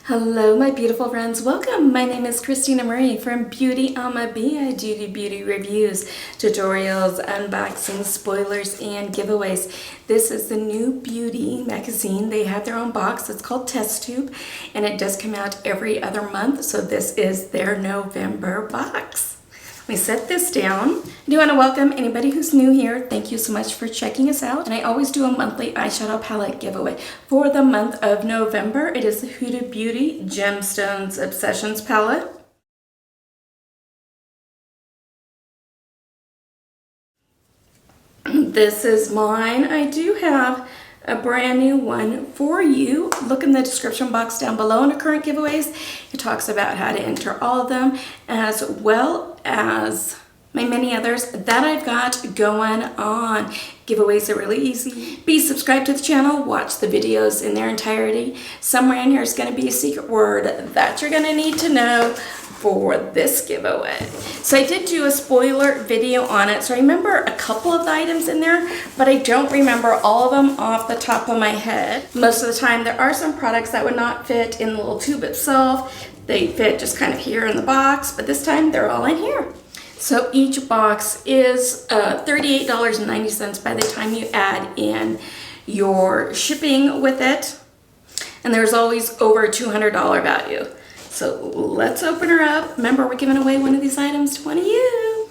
Hello my beautiful friends, welcome. My name is Christina Marie from BeautyAmaB. I do beauty reviews, tutorials, unboxings, spoilers, and giveaways. This is the New Beauty magazine. They have their own box. It's called TestTube and it does come out every other month. So this is their November box. Let me set this down. I do want to welcome anybody who's new here. Thank you so much for checking us out. And I always do a monthly eyeshadow palette giveaway. For the month of November, it is the Huda Beauty Gemstones Obsessions palette. This is mine. I do have a brand new one for you. Look in the description box down below under current giveaways. It talks about how to enter all of them, as well as my many others that I've got going on. Giveaways are really easy. Be subscribed to the channel, watch the videos in their entirety. Somewhere in here is going to be a secret word that you're going to need to know for this giveaway. So I did do a spoiler video on it, so I remember a couple of the items in there, but I don't remember all of them off the top of my head. Most of the time there are some products that would not fit in the little tube itself. They fit just kind of here in the box, but this time they're all in here. So each box is $38.90 by the time you add in your shipping with it, and there's always over a $200 value. So let's open her up. Remember, we're giving away one of these items to one of you.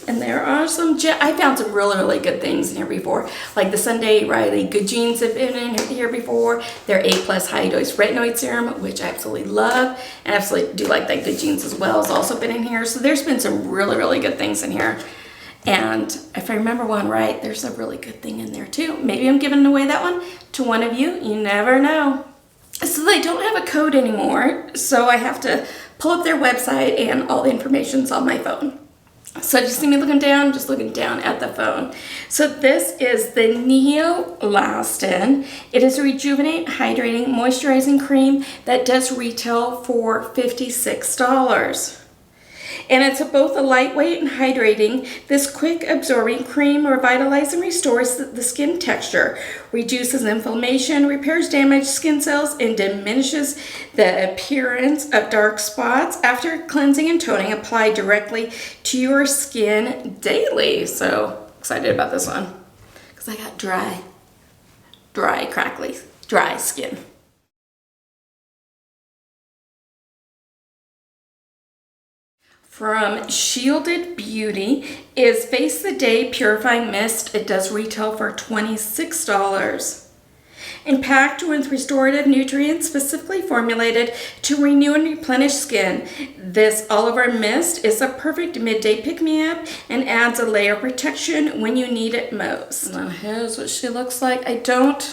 And there are some, I found some really good things in here before. Like the Sunday Riley Good Jeans have been in here before. Their A+ High Dose Retinoid Serum, which I absolutely love. And I absolutely do like that Good Jeans as well, has also been in here. So there's been some really good things in here. And if I remember one right, there's a really good thing in there too. Maybe I'm giving away that one to one of you. You never know. So they don't have a code anymore, so I have to pull up their website and all the information's on my phone. So just see me looking down, just looking down at the phone. So this is the Neo Lastin. It is a rejuvenate, hydrating, moisturizing cream that does retail for $56. And it's both a lightweight and hydrating. This quick absorbing cream revitalizes and restores the skin texture, reduces inflammation, repairs damaged skin cells, and diminishes the appearance of dark spots after cleansing and toning applied directly to your skin daily. So excited about this one because I got dry, crackly, dry skin. From Shielded Beauty is Face the Day Purifying Mist. It does retail for $26. And packed with restorative nutrients specifically formulated to renew and replenish skin. This Oliver Mist is a perfect midday pick-me-up and adds a layer of protection when you need it most. Now here's what she looks like. I don't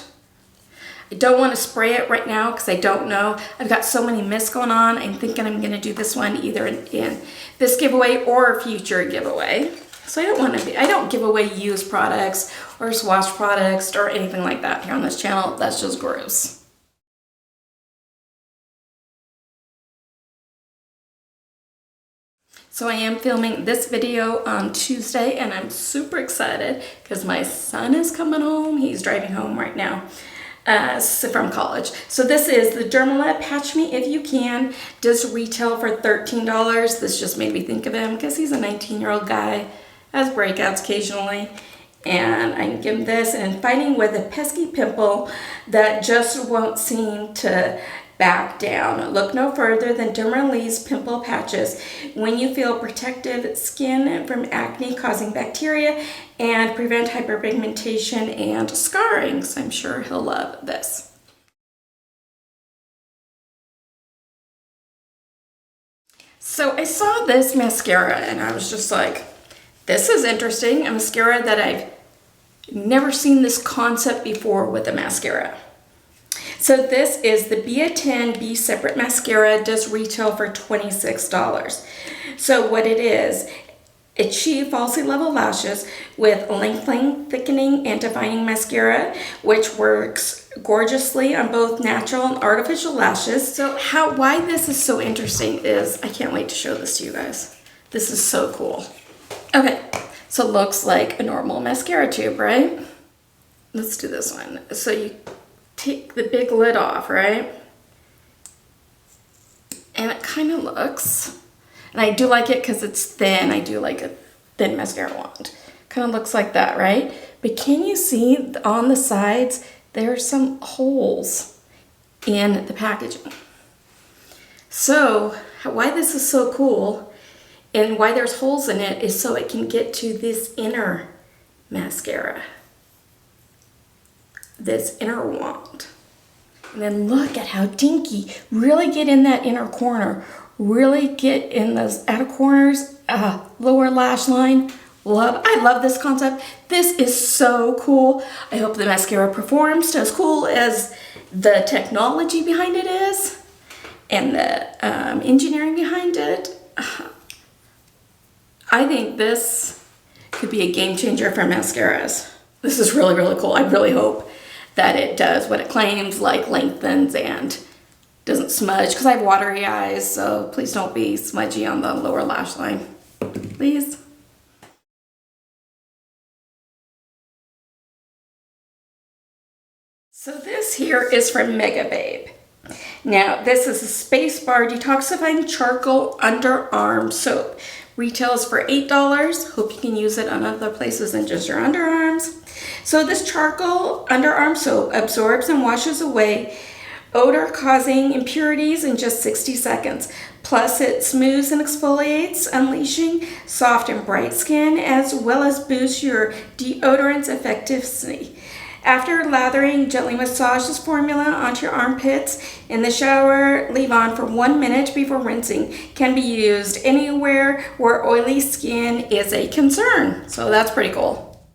want to spray it right now because I don't know. I've got so many mists going on. I'm thinking I'm going to do this one either in this giveaway or a future giveaway. So I don't give away used products or swatch products or anything like that here on this channel. That's just gross. So I am filming this video on Tuesday and I'm super excited because my son is coming home. He's driving home right now. From college. So this is the Dermalab Patch Me If You Can. Does retail for $13. This just made me think of him because he's a 19-year-old guy, has breakouts occasionally, and I can give him this. And fighting with a pesky pimple that just won't seem to back down. Look no further than Dermalee's pimple patches when you feel protective skin from acne causing bacteria and prevent hyperpigmentation and scarring. So I'm sure he'll love this. So I saw this mascara and I was just like, this is interesting. A mascara that I've never seen this concept before with a mascara. So this is the Be Separate Mascara. It does retail for $26. So what it is, Achieve Falsy Level Lashes with lengthening, thickening, and defining mascara, which works gorgeously on both natural and artificial lashes. So why this is so interesting is, I can't wait to show this to you guys. This is so cool. Okay, so it looks like a normal mascara tube, right? Let's do this one. So you take the big lid off, right? and it kind of looks, and I do like it because it's thin. I do like a thin mascara wand. Kind of looks like that, right? But can you see on the sides, there's some holes in the packaging. So why this is so cool and why there's holes in it is so it can get to this inner mascara, this inner wand. And then look at how dinky. Really get in that inner corner. Really get in those outer corners, lower lash line. I love this concept. This is so cool. I hope the mascara performs as cool as the technology behind it is and the engineering behind it. I think this could be a game changer for mascaras. This is really, really cool. I really hope that it does what it claims, like lengthens and doesn't smudge, because I have watery eyes, so please don't be smudgy on the lower lash line, please. So this here is from NewBeauty. Now this is a Space Bar Detoxifying Charcoal Underarm Soap. Retails for $8. Hope you can use it on other places than just your underarms. So this charcoal underarm soap absorbs and washes away odor-causing impurities in just 60 seconds. Plus it smooths and exfoliates, unleashing soft and bright skin, as well as boosts your deodorant's effectiveness. After lathering, gently massage this formula onto your armpits. In the shower, leave on for 1 minute before rinsing. Can be used anywhere where oily skin is a concern. So that's pretty cool.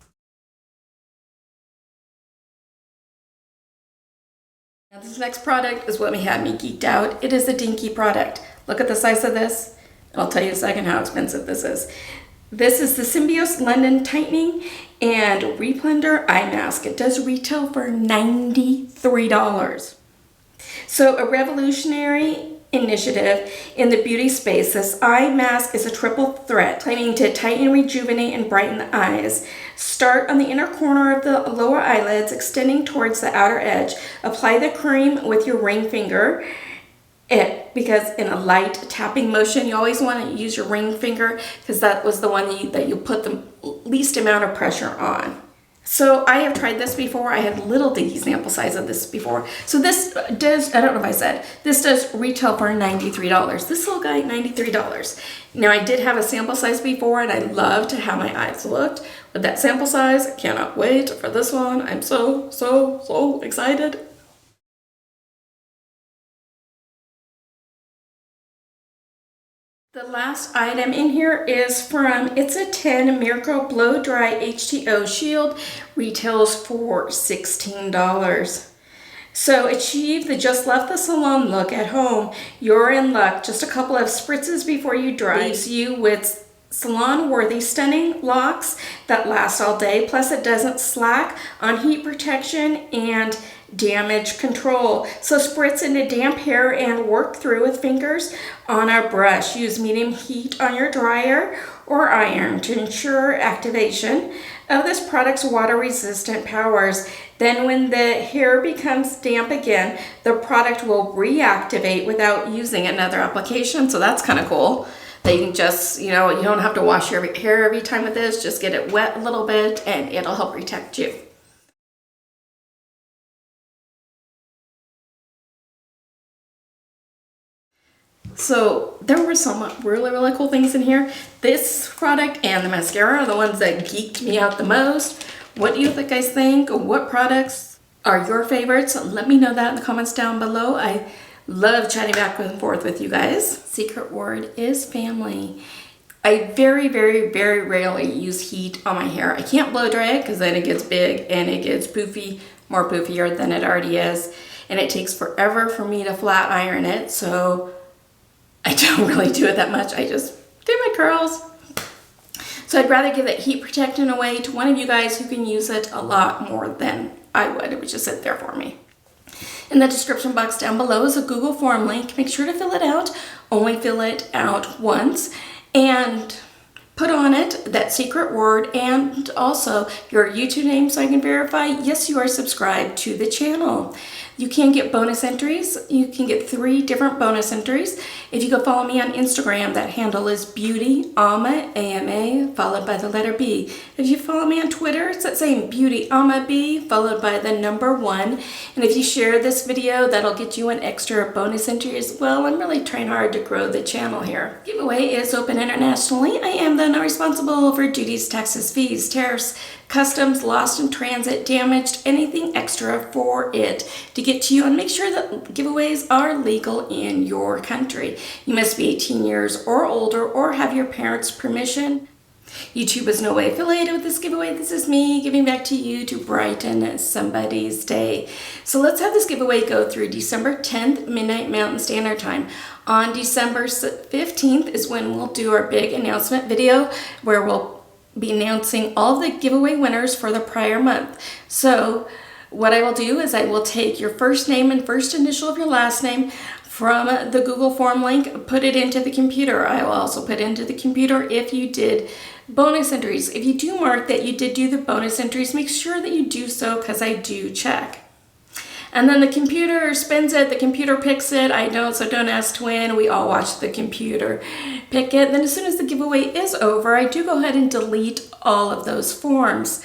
Now this next product is what had me geeked out. It is a dinky product. Look at the size of this. I'll tell you in a second how expensive this is. This is the Symbiose London Tightening and Replender Eye Mask. It does retail for $93. So a revolutionary initiative in the beauty space. This eye mask is a triple threat, claiming to tighten, rejuvenate, and brighten the eyes. Start on the inner corner of the lower eyelids, extending towards the outer edge. Apply the cream with your ring finger. Because in a light tapping motion, you always want to use your ring finger because that was the one that you put the least amount of pressure on. So I have tried this before. I had little dinky sample size of this before. So this does, I don't know if I said, this does retail for $93. This little guy, $93. Now I did have a sample size before and I loved how my eyes looked. With that sample size, I cannot wait for this one. I'm so excited. The last item in here is from It's a 10 Miracle Blow Dry H2O Shield. Retails for $16. So achieve the just left the salon look at home. You're in luck. Just a couple of spritzes before you dry. Leaves you with salon-worthy stunning locks that last all day. Plus it doesn't slack on heat protection and damage control. So spritz into damp hair and work through with fingers on a brush. Use medium heat on your dryer or iron to ensure activation of this product's water-resistant powers. Then when the hair becomes damp again, the product will reactivate without using another application. So that's kind of cool. They can just, you don't have to wash your hair every time with this. Just get it wet a little bit and it'll help protect you. So there were some really cool things in here. This product and the mascara are the ones that geeked me out the most. What do you guys think? What products are your favorites? Let me know that in the comments down below. I love chatting back and forth with you guys. Secret word is family. I very rarely use heat on my hair. I can't blow dry it because then it gets big and it gets poofy, more poofier than it already is. And it takes forever for me to flat iron it. So I don't really do it that much. I just do my curls. So I'd rather give that heat protection away to one of you guys who can use it a lot more than I would. It would just sit there for me. In the description box down below is a Google form link. Make sure to fill it out. Only fill it out once. And put on it that secret word and also your YouTube name so I can verify, yes, you are subscribed to the channel. You can get bonus entries. You can get 3 different bonus entries. If you go follow me on Instagram, that handle is BeautyAmaB, A-M-A, followed by the letter B. If you follow me on Twitter, it's that same BeautyAmaB, followed by the number 1. And if you share this video, that'll get you an extra bonus entry as well. I'm really trying hard to grow the channel here. Giveaway is open internationally. I am then responsible for duties, taxes, fees, tariffs, customs, lost in transit, damaged, anything extra for it to get to you, and make sure that giveaways are legal in your country. You must be 18 years or older or have your parents' permission. YouTube is no way affiliated with this giveaway. This is me giving back to you to brighten somebody's day. So let's have this giveaway go through December 10th, midnight Mountain Standard Time. On December 15th is when we'll do our big announcement video where we'll be announcing all of the giveaway winners for the prior month. So what I will do is I will take your first name and first initial of your last name from the Google form link, put it into the computer. I will also put into the computer if you did bonus entries. If you do mark that you did do the bonus entries, make sure that you do so because I do check. And then the computer spins it, the computer picks it. I know, so don't ask to win. We all watch the computer pick it. Then as soon as the giveaway is over, I do go ahead and delete all of those forms.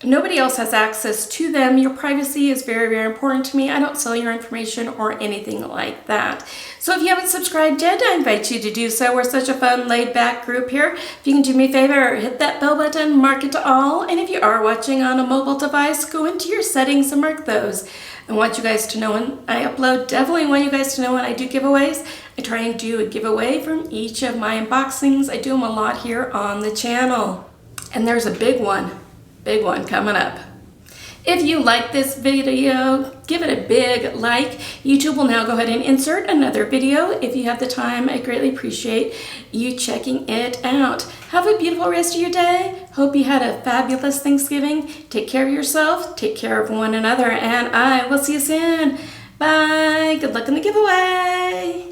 Nobody else has access to them. Your privacy is very, very important to me. I don't sell your information or anything like that. So if you haven't subscribed yet, I invite you to do so. We're such a fun, laid-back group here. If you can do me a favor, hit that bell button, mark it to all. And if you are watching on a mobile device, go into your settings and mark those. I want you guys to know when I upload. Definitely want you guys to know when I do giveaways. I try and do a giveaway from each of my unboxings. I do them a lot here on the channel. And there's a big one coming up. If you like this video, give it a big like. YouTube will now go ahead and insert another video. If you have the time, I greatly appreciate you checking it out. Have a beautiful rest of your day. Hope you had a fabulous Thanksgiving. Take care of yourself, take care of one another, and I will see you soon. Bye. Good luck in the giveaway.